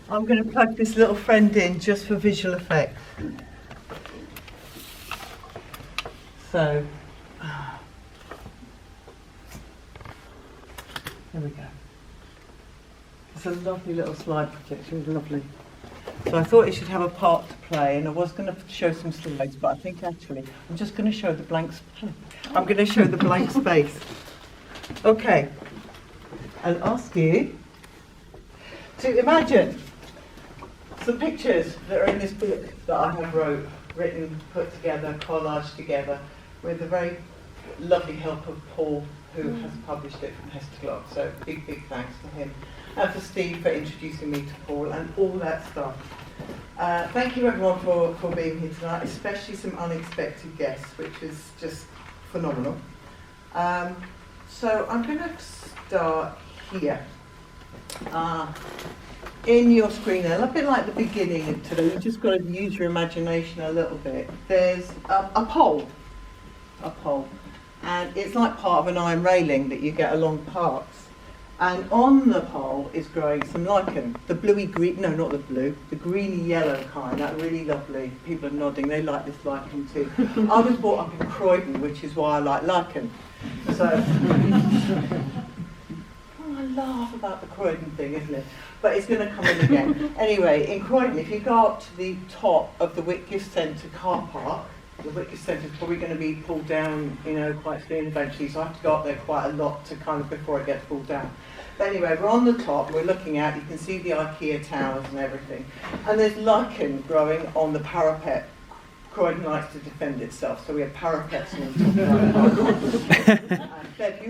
I'm going to plug this little friend in just for visual effect. So, here we go. It's a lovely little slide projection, lovely. So I thought it should have a part to play, and I was going to show some slides, but I think actually I'm just going to show the blank space. I'm going to show the blank space. Okay, and ask you to imagine some pictures that are in this book that I have written, put together, collaged together, with the very lovely help of Paul, who has published it from Hesterglock. So big thanks to him. And for Steve for introducing me to Paul and all that stuff. Thank you everyone for being here tonight, especially some unexpected guests, which is just phenomenal. So I'm going to start here. In your screen, a bit like the beginning of today, you've just got to use your imagination a little bit. There's a pole, and it's like part of an iron railing that you get along parks. And on the pole is growing some lichen, the bluey green, no, not the blue, the greeny yellow kind, that really lovely. People are nodding, they like this lichen too. I was brought up in Croydon, which is why I like lichen. So, I laugh about the Croydon thing, isn't it? But it's going to come in again. Anyway, in Croydon, if you go up to the top of the Whitgift Centre car park, the Whitgift Centre is probably going to be pulled down, quite soon eventually, so I have to go up there quite a lot to before it gets pulled down. But anyway, we're on the top, we're looking out, you can see the IKEA towers and everything. And there's lichen growing on the parapet. Croydon likes to defend itself, so we have parapets on the top. Bev, I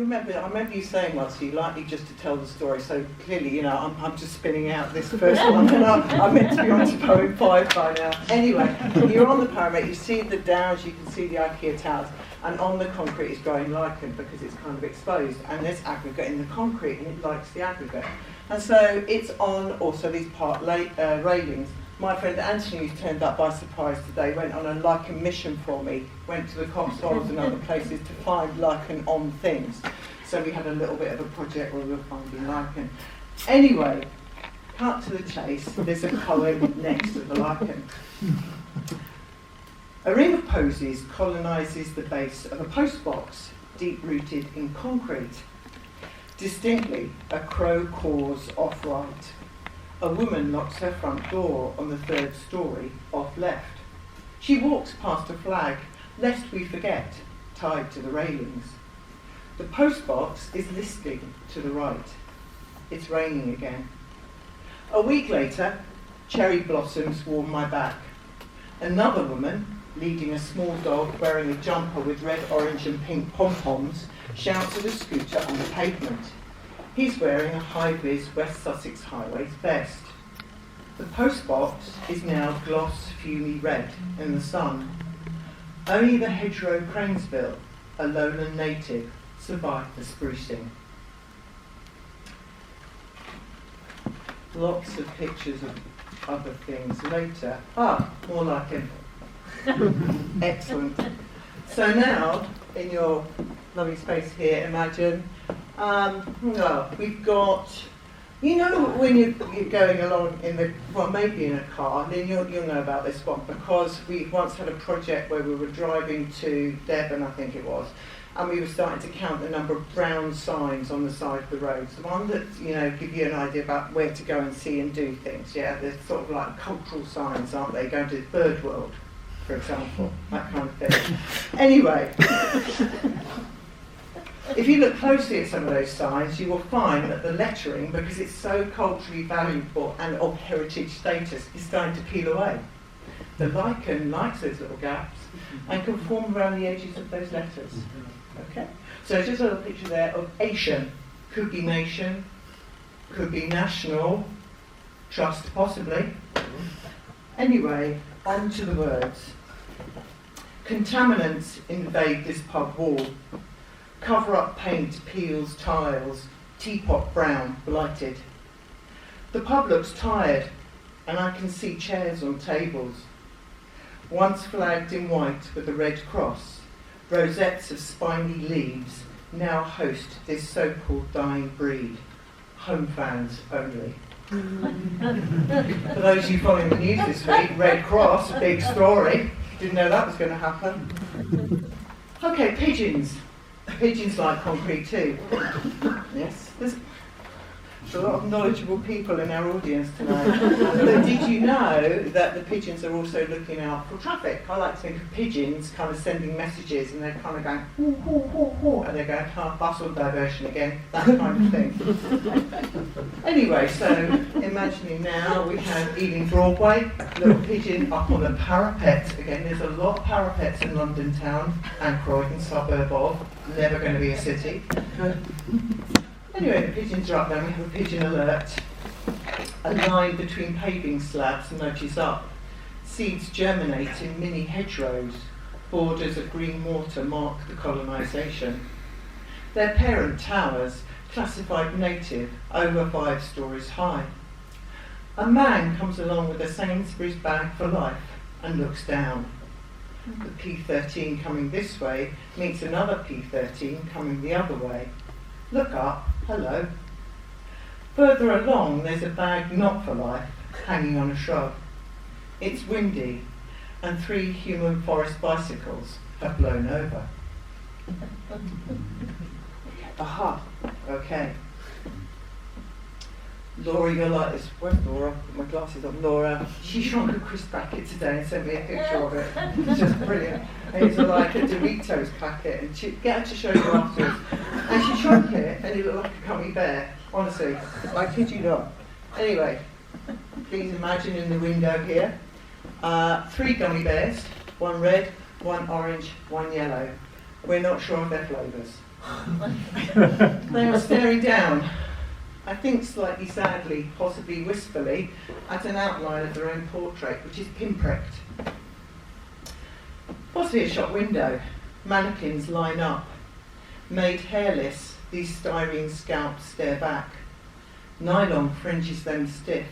remember you saying once you like me just to tell the story, so clearly, I'm just spinning out this first one, and I'm meant to be on to poem 5 by now. Anyway, you're on the parapet, you see the downs, you can see the IKEA towers, and on the concrete is growing lichen because it's kind of exposed, and there's aggregate in the concrete, and it likes the aggregate. And so it's on also these railings. My friend Anthony, who's turned up by surprise today, went on a lichen mission for me, went to the Cotswolds and other places to find lichen on things. So we had a little bit of a project where we were finding lichen. Anyway, cut to the chase, there's a poem next to the lichen. A ring of posies colonises the base of a postbox, deep-rooted in concrete. Distinctly, a crow caws off-right. A woman locks her front door on the 3rd storey, off left. She walks past a flag, lest we forget, tied to the railings. The postbox is listing to the right. It's raining again. A week later, cherry blossoms warm my back. Another woman, leading a small dog wearing a jumper with red, orange and pink pom-poms, shouts at a scooter on the pavement. He's wearing a high-vis West Sussex Highways vest. The postbox is now gloss fumy red in the sun. Only the hedgerow Cranesville, a lowland native, survived the sprucing. Lots of pictures of other things later. More like him. Excellent. So now, in your lovely space here, imagine we've got, when you're going along maybe in a car, then you'll know about this one, because we once had a project where we were driving to Devon, I think it was, and we were starting to count the number of brown signs on the side of the road. So one that, give you an idea about where to go and see and do things. Yeah, they're sort of like cultural signs, aren't they? Going to Bird World, for example, that kind of thing. Anyway, if you look closely at some of those signs, you will find that the lettering, because it's so culturally valuable and of heritage status, is starting to peel away. The lichen likes those little gaps and can form around the edges of those letters. Okay? So just a little picture there of Asian. Could be nation, could be national, trust possibly. Anyway, on to the words. Contaminants invade this pub wall. Cover up paint, peels, tiles, teapot brown, blighted. The pub looks tired, and I can see chairs on tables. Once flagged in white with a red cross, rosettes of spiny leaves now host this so-called dying breed. Home fans only. For those of you following the news this week, Red Cross, a big story. Didn't know that was going to happen. Okay, pigeons. Pigeons like concrete too. Yes, there's a lot of knowledgeable people in our audience tonight. But did you know that the pigeons are also looking out for traffic? I like to think of pigeons kind of sending messages and they're kind of going, hoo, hoo, hoo, hoo, and they're going, bus or diversion again, that kind of thing. Anyway, so imagining now we have Ealing Broadway, little pigeon up on a parapet. Again, there's a lot of parapets in London town and Croydon, suburb of, never going to be a city. Anyway, the pigeons are up there, we have a pigeon alert. A line between paving slabs nudges up. Seeds germinate in mini hedgerows. Borders of green mortar mark the colonisation. Their parent towers, classified native, over 5 stories high. A man comes along with a Sainsbury's bag for life and looks down. The P13 coming this way meets another P13 coming the other way. Look up, hello. Further along, there's a bag not for life, hanging on a shrub. It's windy, and 3 human forest bicycles have blown over. Aha, okay. Laura, you're like this. Where's Laura? My glasses on. Laura, she shrunk a crisp packet today and sent me a picture of it. It's just brilliant. It's like a Doritos packet, and get her to show you afterwards. And she shrunk it, and it looked like a gummy bear. Honestly, I kid you not. Anyway, please imagine in the window here, 3 gummy bears, 1 red, 1 orange, 1 yellow. We're not sure of their flavours. They are staring down, I think slightly sadly, possibly wistfully, at an outline of their own portrait, which is pinpricked. Possibly a shop window. Mannequins line up. Made hairless, these styrene scalps stare back. Nylon fringes them stiff.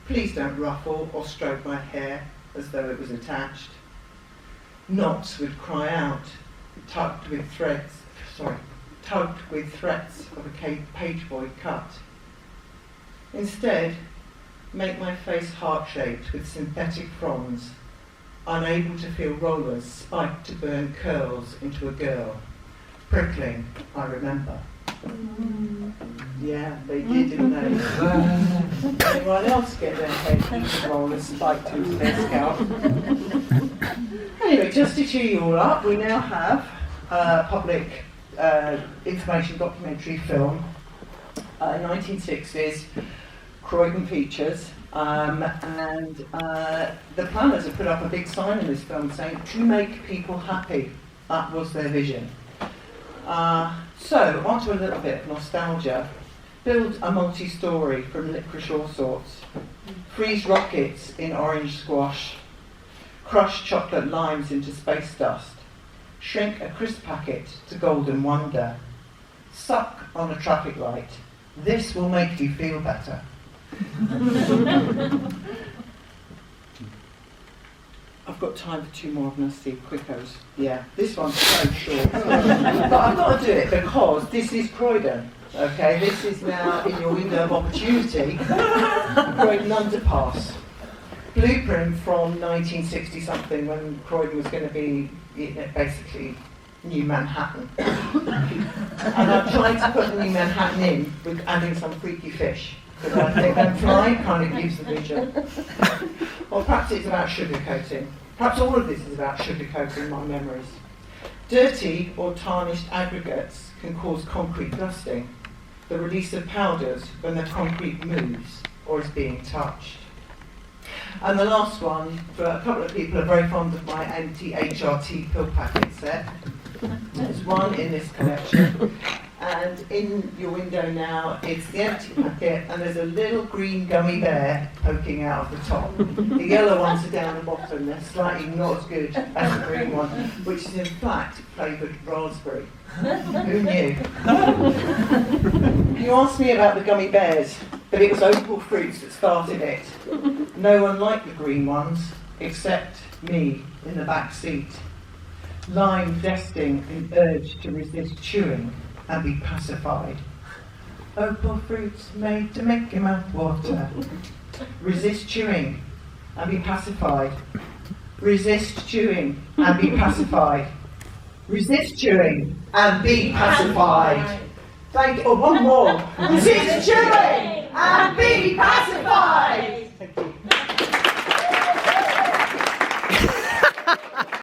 Please don't ruffle or stroke my hair as though it was attached. Knots would cry out, tugged with threats of a page-boy cut. Instead, make my face heart-shaped with synthetic fronds, unable to feel rollers spiked to burn curls into a girl. Prickling, I remember. Yeah, they did, didn't they? Anyone else get their head rollers spiked into their scalp? Anyway, just to cheer you all up, we now have public information documentary film, 1960s, Croydon features, and the planners have put up a big sign in this film saying, to make people happy. That was their vision. So, onto a little bit of nostalgia. Build a multi-story from licorice all sorts. Freeze rockets in orange squash. Crush chocolate limes into space dust. Shrink a crisp packet to golden wonder. Suck on a traffic light. This will make you feel better. I've got time for 2 more of nasty quickos. Yeah, this one's so short. But I've got to do it because this is Croydon. Okay, this is now in your window of opportunity. Croydon Underpass. Blueprint from 1960 something when Croydon was going to be basically New Manhattan. And I've tried to put the New Manhattan in with adding some freaky fish. Because I think that fly kind of gives the vision. Or perhaps it's about sugarcoating. Perhaps all of this is about sugarcoating my memories. Dirty or tarnished aggregates can cause concrete dusting, the release of powders when the concrete moves or is being touched. And the last one, for a couple of people are very fond of my anti-HRT pill packet set. There's one in this collection. And in your window now, it's the empty packet, and there's a little green gummy bear poking out of the top. The yellow ones are down the bottom, they're slightly not as good as the green one, which is in fact flavoured raspberry. Who knew? You asked me about the gummy bears, but it was Opal Fruits that started it. No one liked the green ones, except me in the back seat. Lime zesting an urge to resist chewing and be pacified. Opal fruits made to make your mouth water. Resist chewing and be pacified. Resist chewing and be pacified. Resist chewing and be pacified. Thank you. Oh, one more. Resist chewing and be pacified.